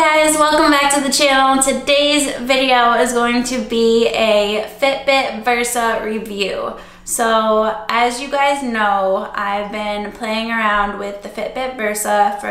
guys, welcome back to the channel. Today's video is going to be a FITBIT Versa review. So as you guys know, I've been playing around with the FITBIT Versa for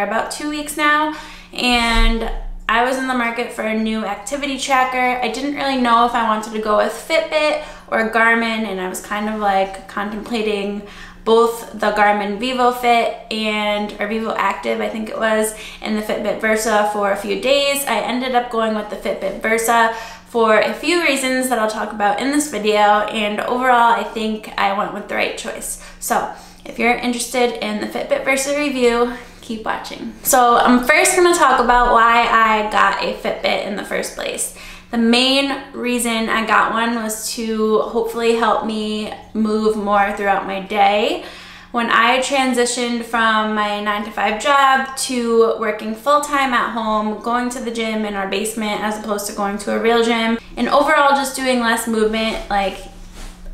about 2 weeks now, and I was in the market for a new activity tracker. I didn't really know if I wanted to go with Fitbit or Garmin, and I was kind of like contemplating both the Garmin VivoFit or Vivo Active, I think it was, and the FITBIT Versa for a few days. I ended up going with the FITBIT Versa for a few reasons that I'll talk about in this video, and overall I think I went with the right choice. So if you're interested in the FITBIT Versa review, keep watching. So I'm first going to talk about why I got a Fitbit in the first place. The main reason I got one was to hopefully help me move more throughout my day. When I transitioned from my 9-to-5 job to working full-time at home, going to the gym in our basement as opposed to going to a real gym, and overall just doing less movement, like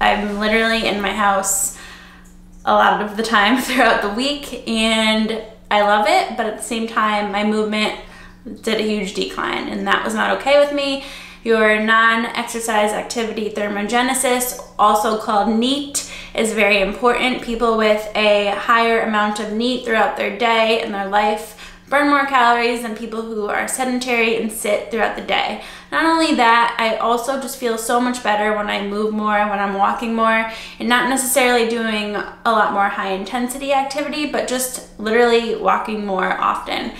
I'm literally in my house a lot of the time throughout the week, and I love it, but at the same time my movement did a huge decline, and that was not okay with me. Your non-exercise activity thermogenesis, also called NEAT, is very important. People with a higher amount of NEAT throughout their day and their life burn more calories than people who are sedentary and sit throughout the day. Not only that, I also just feel so much better when I move more, when I'm walking more, and not necessarily doing a lot more high intensity activity, but just literally walking more often.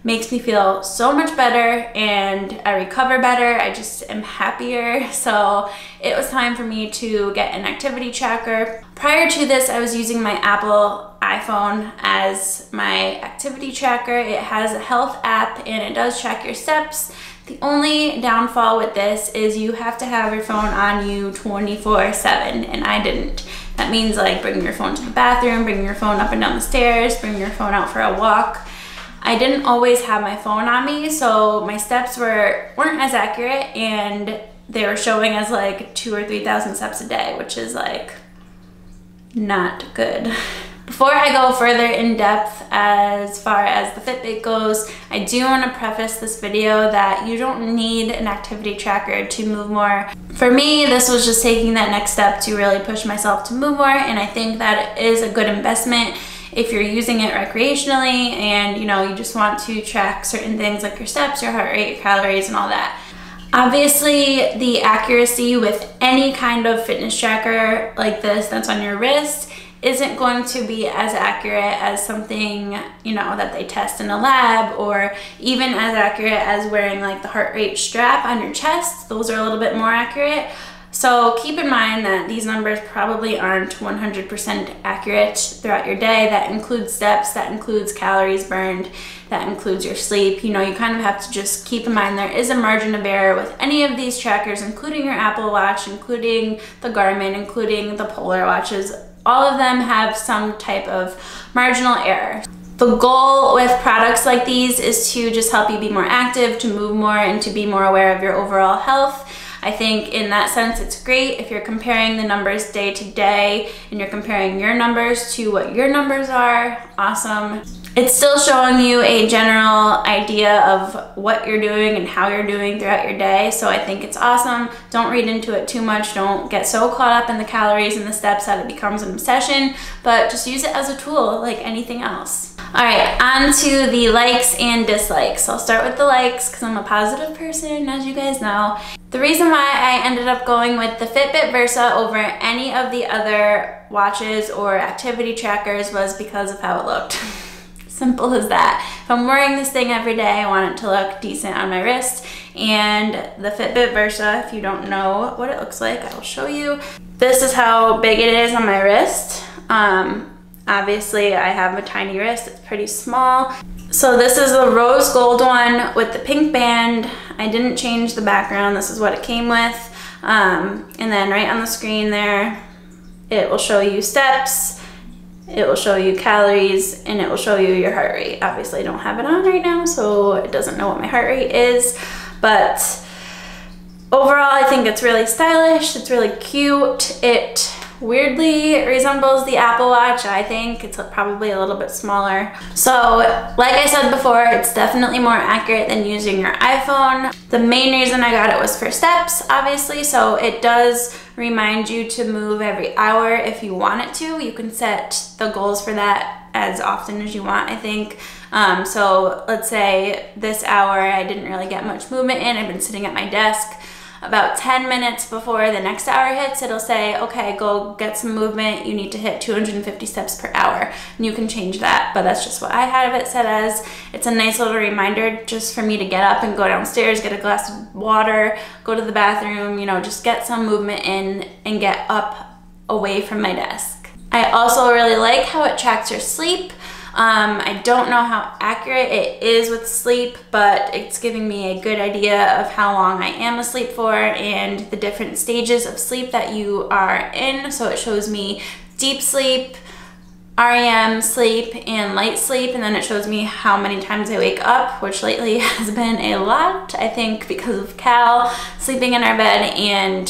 Makes me feel so much better, and I recover better. I just am happier. So it was time for me to get an activity tracker. Prior to this, I was using my Apple iPhone as my activity tracker. It has a health app and it does track your steps. The only downfall with this is you have to have your phone on you 24/7, and I didn't. That means like bringing your phone to the bathroom, bringing your phone up and down the stairs, bringing your phone out for a walk. I didn't always have my phone on me, so my steps weren't as accurate, and they were showing as like 2,000 or 3,000 steps a day, which is like not good. Before I go further in depth as far as the Fitbit goes, I do want to preface this video that you don't need an activity tracker to move more. For me, this was just taking that next step to really push myself to move more, and I think that it is a good investment if you're using it recreationally and you just want to track certain things like your steps, your heart rate, your calories, and all that. Obviously, the accuracy with any kind of fitness tracker like this that's on your wrist isn't going to be as accurate as something that they test in a lab, or even as accurate as wearing like the heart rate strap on your chest. Those are a little bit more accurate. So keep in mind that these numbers probably aren't 100% accurate throughout your day. That includes steps, that includes calories burned, that includes your sleep. You kind of have to just keep in mind there is a margin of error with any of these trackers, including your Apple Watch, including the Garmin, including the Polar watches. All of them have some type of marginal error. The goal with products like these is to just help you be more active, to move more, and to be more aware of your overall health. I think in that sense it's great if you're comparing the numbers day to day and you're comparing your numbers to what your numbers are. Awesome. It's still showing you a general idea of what you're doing and how you're doing throughout your day, so I think it's awesome. Don't read into it too much. Don't get so caught up in the calories and the steps that it becomes an obsession, but just use it as a tool like anything else. All right, on to the likes and dislikes. I'll start with the likes because I'm a positive person, as you guys know. The reason why I ended up going with the Fitbit Versa over any of the other watches or activity trackers was because of how it looked. Simple as that. If I'm wearing this thing every day, I want it to look decent on my wrist. And the Fitbit Versa, if you don't know what it looks like, I will show you. This is how big it is on my wrist. Obviously, I have a tiny wrist. It's pretty small. So this is the rose gold one with the pink band. I didn't change the background. This is what it came with. And then right on the screen there, it will show you steps, it will show you calories, and it will show you your heart rate. Obviously, I don't have it on right now, so it doesn't know what my heart rate is. But overall, I think it's really stylish. It's really cute. It weirdly resembles the Apple Watch. I think it's probably a little bit smaller. So like I said before, it's definitely more accurate than using your iPhone. The main reason I got it was for steps, obviously, so it does remind you to move every hour if you want it to. You can set the goals for that as often as you want, I think. So let's say this hour I didn't really get much movement in. I've been sitting at my desk. About 10 minutes before the next hour hits, it'll say, okay, go get some movement. You need to hit 250 steps per hour. And you can change that, but that's just what I have it set as. It's a nice little reminder just for me to get up and go downstairs, get a glass of water, go to the bathroom, you know, just get some movement in and get up away from my desk. I also really like how it tracks your sleep. I don't know how accurate it is with sleep, but it's giving me a good idea of how long I am asleep for and the different stages of sleep that you are in. So it shows me deep sleep, REM sleep, and light sleep, and then it shows me how many times I wake up, which lately has been a lot, I think because of Cal sleeping in our bed, and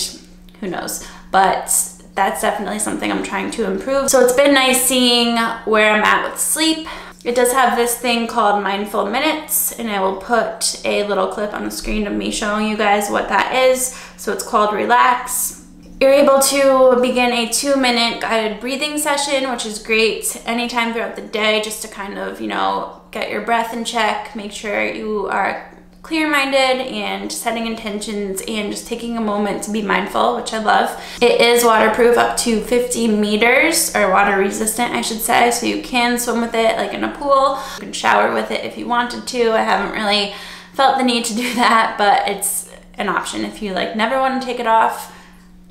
who knows, but that's definitely something I'm trying to improve. So it's been nice seeing where I'm at with sleep. It does have this thing called Mindful Minutes, and I will put a little clip on the screen of me showing you guys what that is. So it's called Relax. You're able to begin a 2-minute guided breathing session, which is great anytime throughout the day, just to kind of, you know, get your breath in check, make sure you are clear-minded and setting intentions and just taking a moment to be mindful, which I love. It is waterproof up to 50 meters, or water resistant, I should say, so you can swim with it like in a pool. You can shower with it if you wanted to. I haven't really felt the need to do that, but it's an option. If you like never want to take it off,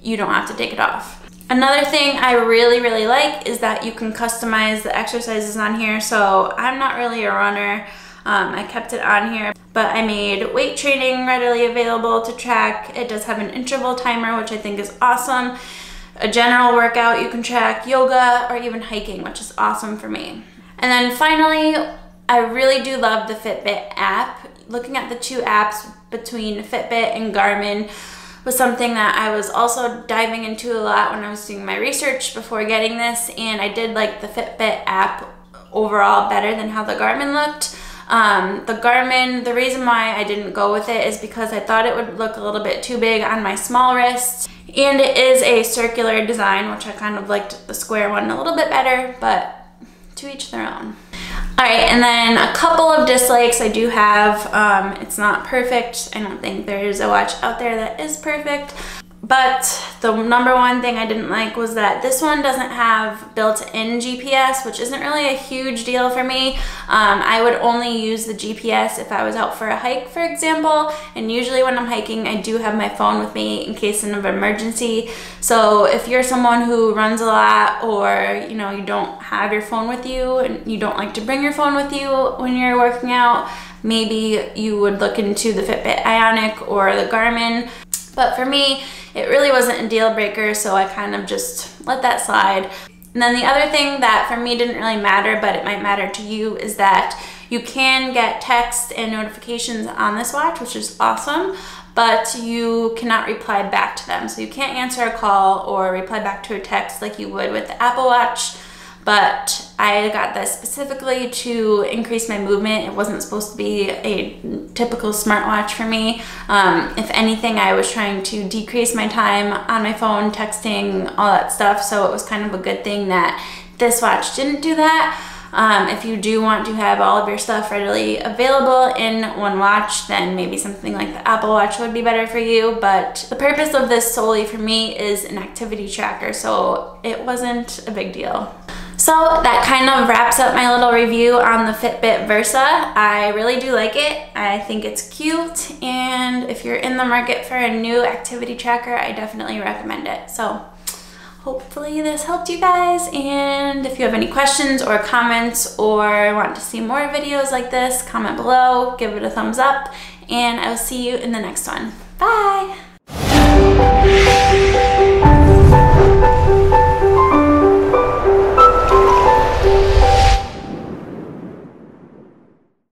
you don't have to take it off. Another thing I really like is that you can customize the exercises on here. So I'm not really a runner. I kept it on here, but I made weight training readily available to track. It does have an interval timer, which I think is awesome. A general workout you can track, yoga, or even hiking, which is awesome for me. And then finally, I really do love the Fitbit app. Looking at the two apps between Fitbit and Garmin was something that I was also diving into a lot when I was doing my research before getting this, and I did like the Fitbit app overall better than how the Garmin looked. The Garmin, the reason why I didn't go with it is because I thought it would look a little bit too big on my small wrist, and it is a circular design, which I kind of liked the square one a little bit better, but to each their own. All right, and then a couple of dislikes I do have. It's not perfect. I don't think there's a watch out there that is perfect. But the number one thing I didn't like was that this one doesn't have built-in GPS, which isn't really a huge deal for me. I would only use the GPS if I was out for a hike, for example. And usually when I'm hiking, I do have my phone with me in case of an emergency. So if you're someone who runs a lot, or you know, you don't have your phone with you and you don't like to bring your phone with you when you're working out, maybe you would look into the Fitbit Ionic or the Garmin. But for me, it really wasn't a deal breaker, so I kind of just let that slide. And then the other thing that for me didn't really matter, but it might matter to you, is that you can get text and notifications on this watch, which is awesome, but you cannot reply back to them. So you can't answer a call or reply back to a text like you would with the Apple Watch. But I got this specifically to increase my movement. It wasn't supposed to be a typical smartwatch for me. If anything, I was trying to decrease my time on my phone, texting, all that stuff. So it was kind of a good thing that this watch didn't do that. If you do want to have all of your stuff readily available in one watch, then maybe something like the Apple Watch would be better for you. But the purpose of this solely for me is an activity tracker, so it wasn't a big deal. So that kind of wraps up my little review on the Fitbit Versa. I really do like it. I think it's cute, and if you're in the market for a new activity tracker, I definitely recommend it. So hopefully this helped you guys, and if you have any questions or comments or want to see more videos like this, comment below, give it a thumbs up, and I'll see you in the next one. Bye!